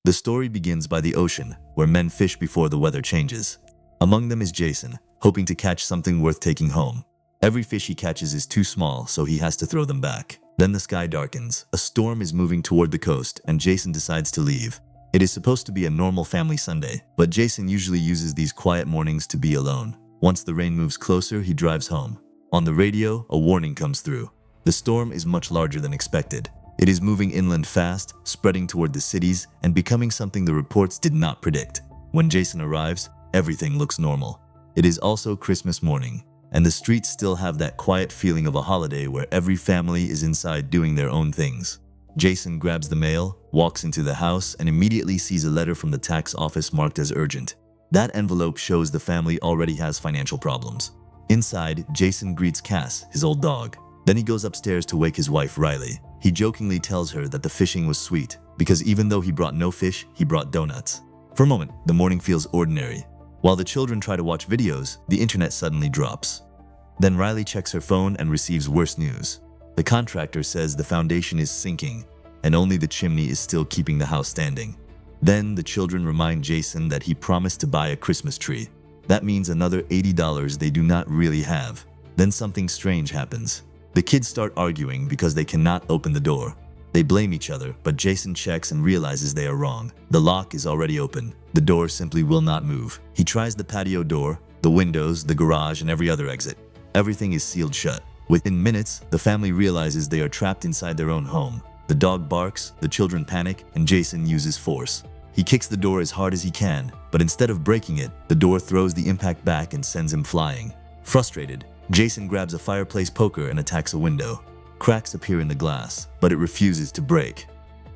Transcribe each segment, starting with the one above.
The story begins by the ocean, where men fish before the weather changes. Among them is Jason, hoping to catch something worth taking home. Every fish he catches is too small, so he has to throw them back. Then the sky darkens, a storm is moving toward the coast, and Jason decides to leave. It is supposed to be a normal family Sunday, but Jason usually uses these quiet mornings to be alone. Once the rain moves closer, he drives home. On the radio, a warning comes through. The storm is much larger than expected. It is moving inland fast, spreading toward the cities, and becoming something the reports did not predict. When Jason arrives, everything looks normal. It is also Christmas morning, and the streets still have that quiet feeling of a holiday where every family is inside doing their own things. Jason grabs the mail, walks into the house, and immediately sees a letter from the tax office marked as urgent. That envelope shows the family already has financial problems. Inside, Jason greets Cass, his old dog. Then he goes upstairs to wake his wife, Riley. He jokingly tells her that the fishing was sweet, because even though he brought no fish, he brought donuts. For a moment, the morning feels ordinary. While the children try to watch videos, the internet suddenly drops. Then Riley checks her phone and receives worse news. The contractor says the foundation is sinking, and only the chimney is still keeping the house standing. Then the children remind Jason that he promised to buy a Christmas tree. That means another $80 they do not really have. Then something strange happens. The kids start arguing because they cannot open the door. They blame each other, but Jason checks and realizes they are wrong. The lock is already open. The door simply will not move. He tries the patio door, the windows, the garage, and every other exit. Everything is sealed shut. Within minutes, the family realizes they are trapped inside their own home. The dog barks, the children panic, and Jason uses force. He kicks the door as hard as he can, but instead of breaking it, the door throws the impact back and sends him flying. Frustrated, Jason grabs a fireplace poker and attacks a window. Cracks appear in the glass, but it refuses to break.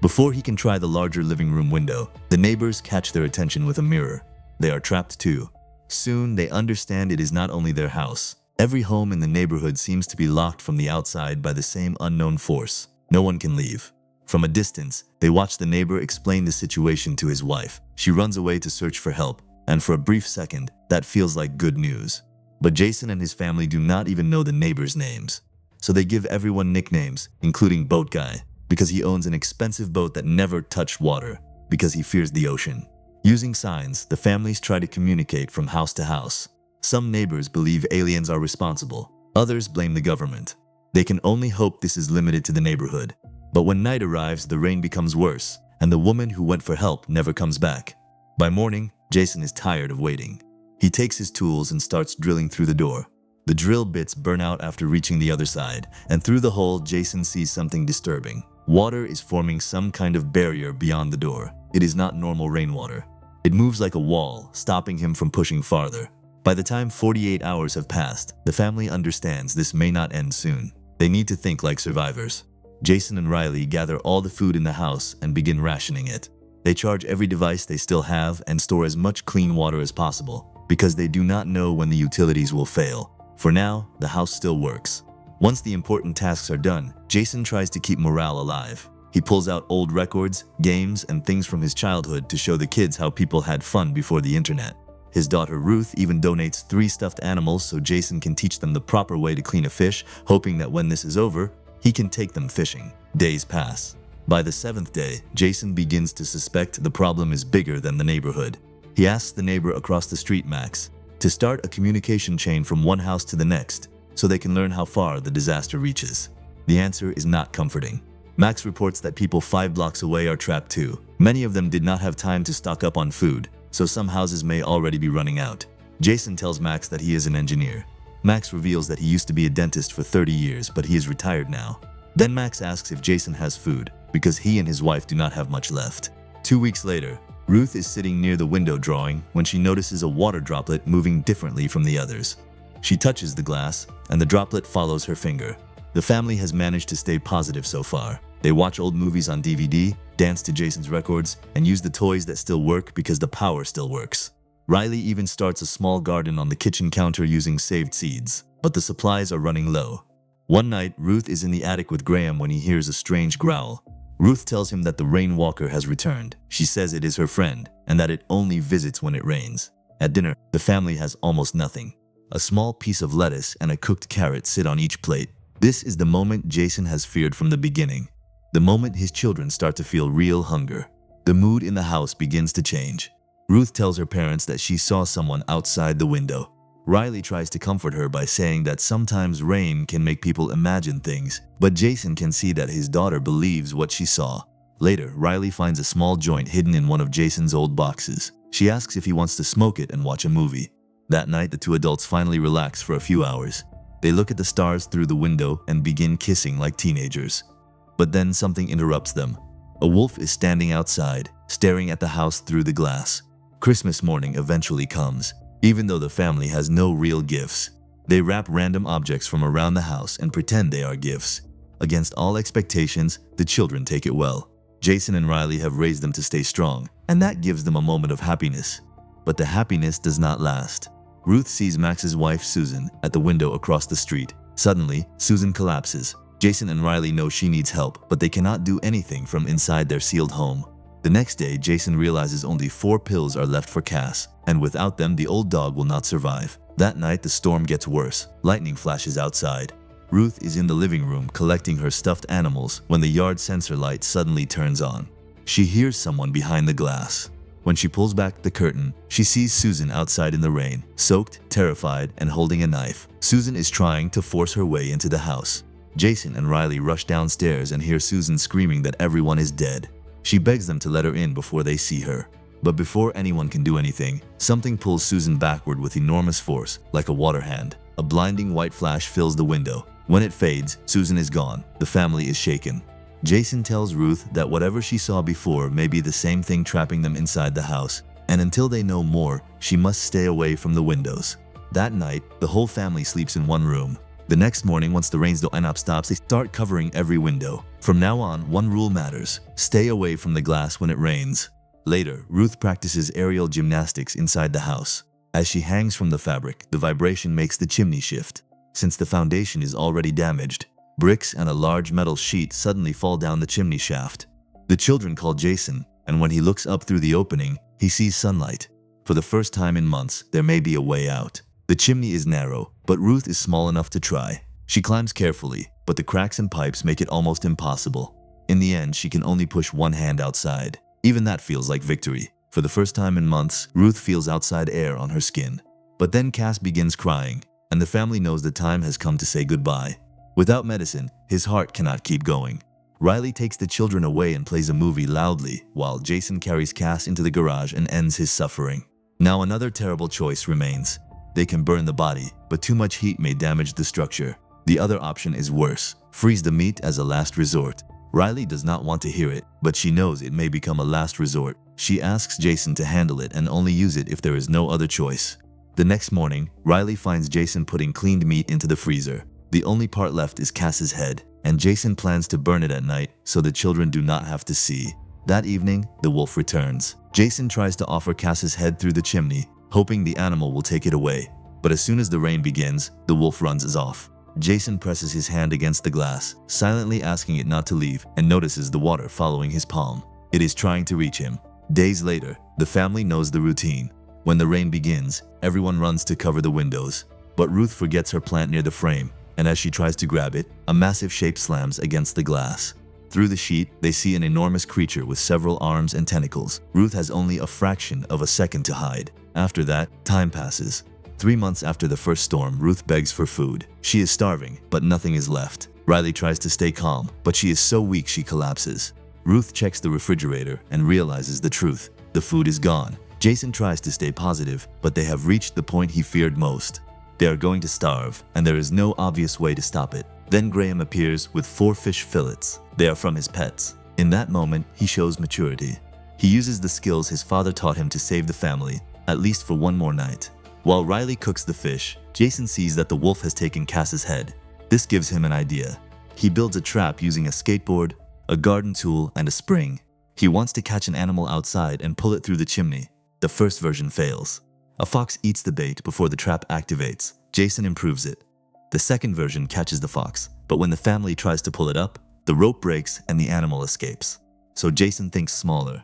Before he can try the larger living room window, the neighbors catch their attention with a mirror. They are trapped too. Soon, they understand it is not only their house. Every home in the neighborhood seems to be locked from the outside by the same unknown force. No one can leave. From a distance, they watch the neighbor explain the situation to his wife. She runs away to search for help, and for a brief second, that feels like good news. But Jason and his family do not even know the neighbors' names. So they give everyone nicknames, including Boat Guy, because he owns an expensive boat that never touched water, because he fears the ocean. Using signs, the families try to communicate from house to house. Some neighbors believe aliens are responsible. Others blame the government. They can only hope this is limited to the neighborhood. But when night arrives, the rain becomes worse, and the woman who went for help never comes back. By morning, Jason is tired of waiting. He takes his tools and starts drilling through the door. The drill bits burn out after reaching the other side, and through the hole, Jason sees something disturbing. Water is forming some kind of barrier beyond the door. It is not normal rainwater. It moves like a wall, stopping him from pushing farther. By the time 48 hours have passed, the family understands this may not end soon. They need to think like survivors. Jason and Riley gather all the food in the house and begin rationing it. They charge every device they still have and store as much clean water as possible, because they do not know when the utilities will fail. For now, the house still works. Once the important tasks are done, Jason tries to keep morale alive. He pulls out old records, games, and things from his childhood to show the kids how people had fun before the internet. His daughter Ruth even donates 3 stuffed animals so Jason can teach them the proper way to clean a fish, hoping that when this is over, he can take them fishing. Days pass. By the 7th day, Jason begins to suspect the problem is bigger than the neighborhood. He asks the neighbor across the street, Max, to start a communication chain from one house to the next so they can learn how far the disaster reaches. The answer is not comforting. Max reports that people 5 blocks away are trapped too. Many of them did not have time to stock up on food, so some houses may already be running out. Jason tells Max that he is an engineer. Max reveals that he used to be a dentist for 30 years, but he is retired now. Then Max asks if Jason has food, because he and his wife do not have much left. 2 weeks later, Ruth is sitting near the window drawing when she notices a water droplet moving differently from the others. She touches the glass, and the droplet follows her finger. The family has managed to stay positive so far. They watch old movies on DVD, dance to Jason's records, and use the toys that still work because the power still works. Riley even starts a small garden on the kitchen counter using saved seeds, but the supplies are running low. One night, Ruth is in the attic with Graham when he hears a strange growl. Ruth tells him that the rain walker has returned. She says it is her friend, and that it only visits when it rains. At dinner, the family has almost nothing. A small piece of lettuce and a cooked carrot sit on each plate. This is the moment Jason has feared from the beginning. The moment his children start to feel real hunger. The mood in the house begins to change. Ruth tells her parents that she saw someone outside the window. Riley tries to comfort her by saying that sometimes rain can make people imagine things, but Jason can see that his daughter believes what she saw. Later, Riley finds a small joint hidden in one of Jason's old boxes. She asks if he wants to smoke it and watch a movie. That night, the two adults finally relax for a few hours. They look at the stars through the window and begin kissing like teenagers. But then something interrupts them. A wolf is standing outside, staring at the house through the glass. Christmas morning eventually comes. Even though the family has no real gifts, they wrap random objects from around the house and pretend they are gifts. Against all expectations, the children take it well. Jason and Riley have raised them to stay strong, and that gives them a moment of happiness. But the happiness does not last. Ruth sees Max's wife Susan at the window across the street. Suddenly, Susan collapses. Jason and Riley know she needs help, but they cannot do anything from inside their sealed home. The next day, Jason realizes only 4 pills are left for Cass, and without them, the old dog will not survive. That night, the storm gets worse. Lightning flashes outside. Ruth is in the living room collecting her stuffed animals when the yard sensor light suddenly turns on. She hears someone behind the glass. When she pulls back the curtain, she sees Susan outside in the rain, soaked, terrified, and holding a knife. Susan is trying to force her way into the house. Jason and Riley rush downstairs and hear Susan screaming that everyone is dead. She begs them to let her in before they see her. But before anyone can do anything, something pulls Susan backward with enormous force, like a water hand. A blinding white flash fills the window. When it fades, Susan is gone. The family is shaken. Jason tells Ruth that whatever she saw before may be the same thing trapping them inside the house, and until they know more, she must stay away from the windows. That night, the whole family sleeps in one room. The next morning, once the rain stops, they start covering every window. From now on, one rule matters: stay away from the glass when it rains. Later, Ruth practices aerial gymnastics inside the house. As she hangs from the fabric, the vibration makes the chimney shift. Since the foundation is already damaged, bricks and a large metal sheet suddenly fall down the chimney shaft. The children call Jason, and when he looks up through the opening, he sees sunlight. For the first time in months, there may be a way out. The chimney is narrow, but Ruth is small enough to try. She climbs carefully, but the cracks and pipes make it almost impossible. In the end, she can only push one hand outside. Even that feels like victory. For the first time in months, Ruth feels outside air on her skin. But then Cass begins crying, and the family knows the time has come to say goodbye. Without medicine, his heart cannot keep going. Riley takes the children away and plays a movie loudly, while Jason carries Cass into the garage and ends his suffering. Now another terrible choice remains. They can burn the body, but too much heat may damage the structure. The other option is worse: freeze the meat as a last resort. Riley does not want to hear it, but she knows it may become a last resort. She asks Jason to handle it and only use it if there is no other choice. The next morning, Riley finds Jason putting cleaned meat into the freezer. The only part left is Cass's head, and Jason plans to burn it at night so the children do not have to see. That evening, the wolf returns. Jason tries to offer Cass's head through the chimney, hoping the animal will take it away. But as soon as the rain begins, the wolf runs off. Jason presses his hand against the glass, silently asking it not to leave, and notices the water following his palm. It is trying to reach him. Days later, the family knows the routine. When the rain begins, everyone runs to cover the windows. But Ruth forgets her plant near the frame, and as she tries to grab it, a massive shape slams against the glass. Through the sheet, they see an enormous creature with several arms and tentacles. Ruth has only a fraction of a second to hide. After that, time passes. 3 months after the first storm, Ruth begs for food. She is starving, but nothing is left. Riley tries to stay calm, but she is so weak she collapses. Ruth checks the refrigerator and realizes the truth. The food is gone. Jason tries to stay positive, but they have reached the point he feared most. They are going to starve, and there is no obvious way to stop it. Then Graham appears with 4 fish fillets. They are from his pets. In that moment, he shows maturity. He uses the skills his father taught him to save the family, at least for one more night. While Riley cooks the fish, Jason sees that the wolf has taken Cass's head. This gives him an idea. He builds a trap using a skateboard, a garden tool, and a spring. He wants to catch an animal outside and pull it through the chimney. The first version fails. A fox eats the bait before the trap activates. Jason improves it. The second version catches the fox, but when the family tries to pull it up, the rope breaks and the animal escapes. So Jason thinks smaller.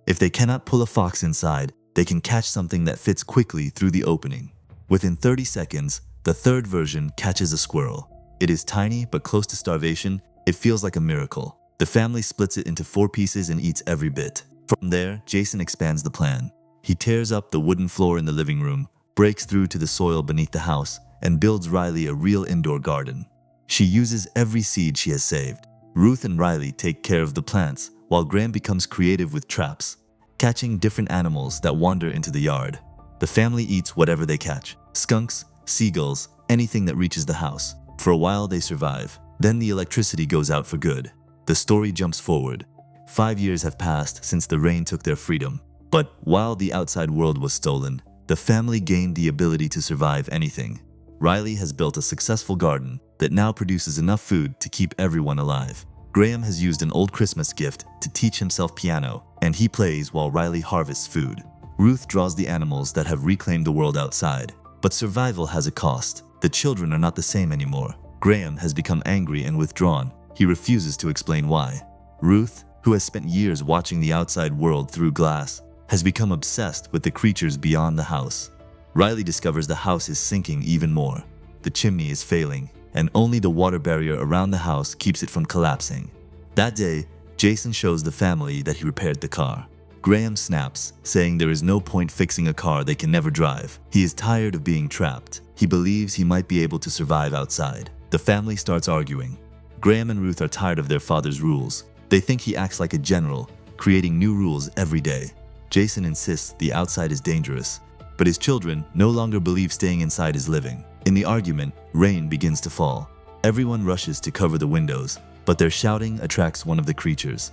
If they cannot pull a fox inside, they can catch something that fits quickly through the opening. Within 30 seconds, the third version catches a squirrel. It is tiny but close to starvation. It feels like a miracle. The family splits it into 4 pieces and eats every bit. From there, Jason expands the plan. He tears up the wooden floor in the living room, breaks through to the soil beneath the house, and builds Riley a real indoor garden. She uses every seed she has saved. Ruth and Riley take care of the plants, while Graham becomes creative with traps, catching different animals that wander into the yard. The family eats whatever they catch: skunks, seagulls, anything that reaches the house. For a while they survive. Then the electricity goes out for good. The story jumps forward. 5 years have passed since the rain took their freedom. But while the outside world was stolen, the family gained the ability to survive anything. Riley has built a successful garden that now produces enough food to keep everyone alive. Graham has used an old Christmas gift to teach himself piano, and he plays while Riley harvests food. Ruth draws the animals that have reclaimed the world outside. But survival has a cost. The children are not the same anymore. Graham has become angry and withdrawn. He refuses to explain why. Ruth, who has spent years watching the outside world through glass, has become obsessed with the creatures beyond the house. Riley discovers the house is sinking even more. The chimney is failing, and only the water barrier around the house keeps it from collapsing. That day, Jason shows the family that he repaired the car. Graham snaps, saying there is no point fixing a car they can never drive. He is tired of being trapped. He believes he might be able to survive outside. The family starts arguing. Graham and Ruth are tired of their father's rules. They think he acts like a general, creating new rules every day. Jason insists the outside is dangerous, but his children no longer believe staying inside is living. In the argument, rain begins to fall. Everyone rushes to cover the windows, but their shouting attracts one of the creatures.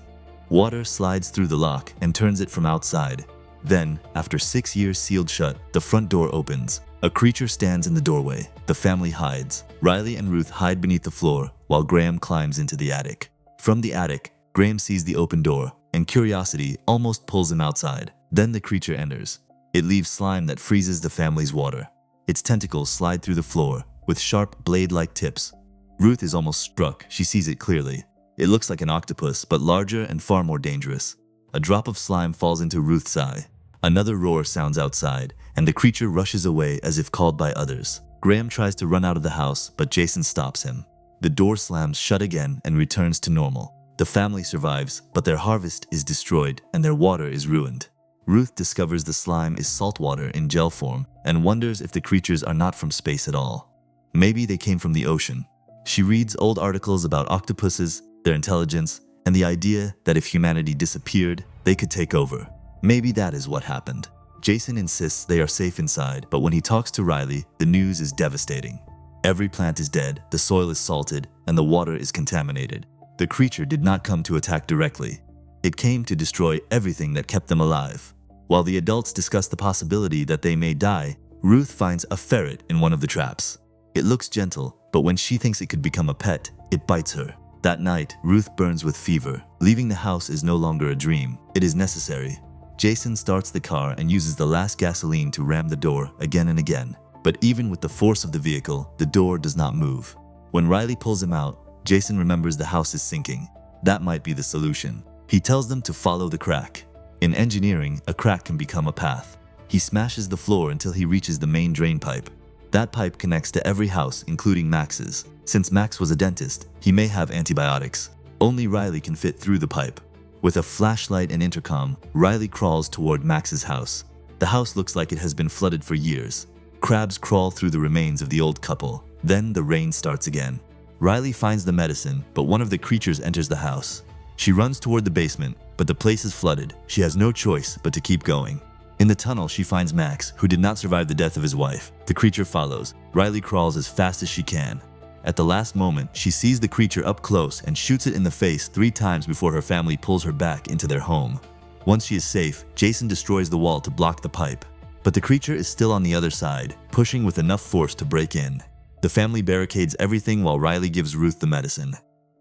Water slides through the lock and turns it from outside. Then, after 6 years sealed shut, the front door opens. A creature stands in the doorway. The family hides. Riley and Ruth hide beneath the floor, while Graham climbs into the attic. From the attic, Graham sees the open door, and curiosity almost pulls him outside. Then the creature enters. It leaves slime that freezes the family's water. Its tentacles slide through the floor, with sharp blade-like tips. Ruth is almost struck. She sees it clearly. It looks like an octopus, but larger and far more dangerous. A drop of slime falls into Ruth's eye. Another roar sounds outside, and the creature rushes away as if called by others. Graham tries to run out of the house, but Jason stops him. The door slams shut again and returns to normal. The family survives, but their harvest is destroyed and their water is ruined. Ruth discovers the slime is salt water in gel form and wonders if the creatures are not from space at all. Maybe they came from the ocean. She reads old articles about octopuses, their intelligence, and the idea that if humanity disappeared, they could take over. Maybe that is what happened. Jason insists they are safe inside, but when he talks to Riley, the news is devastating. Every plant is dead, the soil is salted, and the water is contaminated. The creature did not come to attack directly. It came to destroy everything that kept them alive. While the adults discuss the possibility that they may die, Ruth finds a ferret in one of the traps. It looks gentle, but when she thinks it could become a pet, it bites her. That night, Ruth burns with fever. Leaving the house is no longer a dream. It is necessary. Jason starts the car and uses the last gasoline to ram the door again and again. But even with the force of the vehicle, the door does not move. When Riley pulls him out, Jason remembers the house is sinking. That might be the solution. He tells them to follow the crack. In engineering, a crack can become a path. He smashes the floor until he reaches the main drain pipe. That pipe connects to every house, including Max's. Since Max was a dentist, he may have antibiotics. Only Riley can fit through the pipe. With a flashlight and intercom, Riley crawls toward Max's house. The house looks like it has been flooded for years. Crabs crawl through the remains of the old couple. Then the rain starts again. Riley finds the medicine, but one of the creatures enters the house. She runs toward the basement, but the place is flooded. She has no choice but to keep going. In the tunnel, she finds Max, who did not survive the death of his wife. The creature follows. Riley crawls as fast as she can. At the last moment, she sees the creature up close and shoots it in the face 3 times before her family pulls her back into their home. Once she is safe, Jason destroys the wall to block the pipe. But the creature is still on the other side, pushing with enough force to break in. The family barricades everything while Riley gives Ruth the medicine.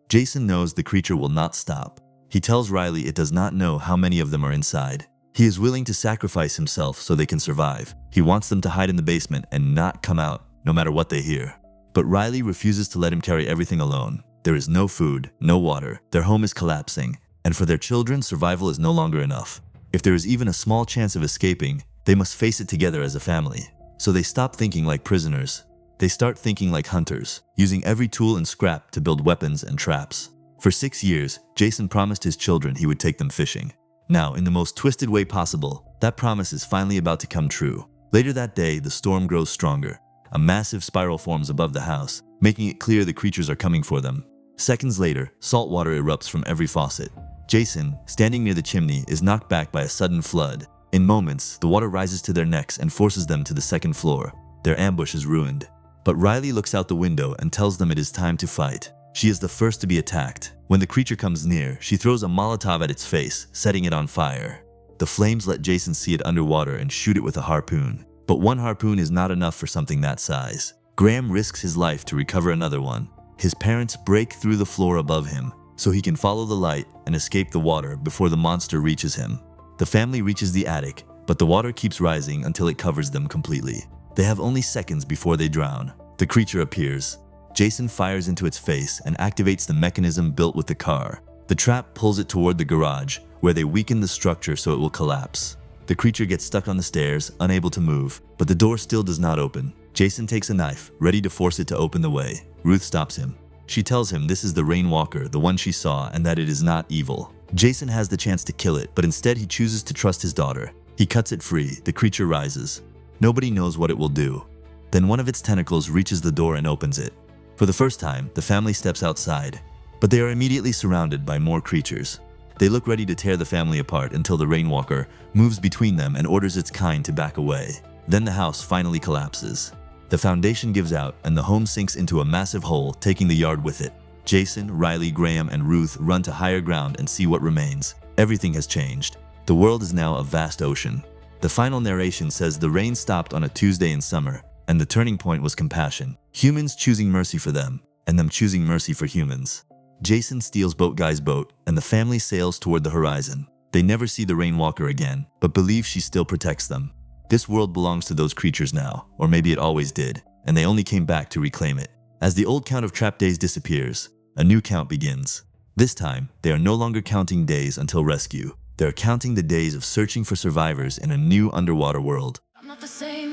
Jason knows the creature will not stop. He tells Riley it does not know how many of them are inside. He is willing to sacrifice himself so they can survive. He wants them to hide in the basement and not come out, no matter what they hear. But Riley refuses to let him carry everything alone. There is no food, no water, their home is collapsing, and for their children, survival is no longer enough. If there is even a small chance of escaping, they must face it together as a family. So they stop thinking like prisoners. They start thinking like hunters, using every tool and scrap to build weapons and traps. For 6 years, Jason promised his children he would take them fishing. Now, in the most twisted way possible, that promise is finally about to come true. Later that day, the storm grows stronger. A massive spiral forms above the house, making it clear the creatures are coming for them. Seconds later, salt water erupts from every faucet. Jason, standing near the chimney, is knocked back by a sudden flood. In moments, the water rises to their necks and forces them to the second floor. Their ambush is ruined. But Riley looks out the window and tells them it is time to fight. She is the first to be attacked. When the creature comes near, she throws a Molotov at its face, setting it on fire. The flames let Jason see it underwater and shoot it with a harpoon. But one harpoon is not enough for something that size. Graham risks his life to recover another one. His parents break through the floor above him, so he can follow the light and escape the water before the monster reaches him. The family reaches the attic, but the water keeps rising until it covers them completely. They have only seconds before they drown. The creature appears. Jason fires into its face and activates the mechanism built with the car. The trap pulls it toward the garage, where they weaken the structure so it will collapse. The creature gets stuck on the stairs, unable to move, but the door still does not open. Jason takes a knife, ready to force it to open the way. Ruth stops him. She tells him this is the Rainwalker, the one she saw, and that it is not evil. Jason has the chance to kill it, but instead he chooses to trust his daughter. He cuts it free. The creature rises. Nobody knows what it will do. Then one of its tentacles reaches the door and opens it. For the first time, the family steps outside, but they are immediately surrounded by more creatures. They look ready to tear the family apart until the Rainwalker moves between them and orders its kind to back away. Then the house finally collapses. The foundation gives out and the home sinks into a massive hole, taking the yard with it. Jason, Riley, Graham, and Ruth run to higher ground and see what remains. Everything has changed. The world is now a vast ocean. The final narration says the rain stopped on a Tuesday in summer, and the turning point was compassion. Humans choosing mercy for them, and them choosing mercy for humans. Jason steals Boat Guy's boat, and the family sails toward the horizon. They never see the Rainwalker again, but believe she still protects them. This world belongs to those creatures now, or maybe it always did, and they only came back to reclaim it. As the old count of trap days disappears, a new count begins. This time, they are no longer counting days until rescue. They are counting the days of searching for survivors in a new underwater world. I'm not the same.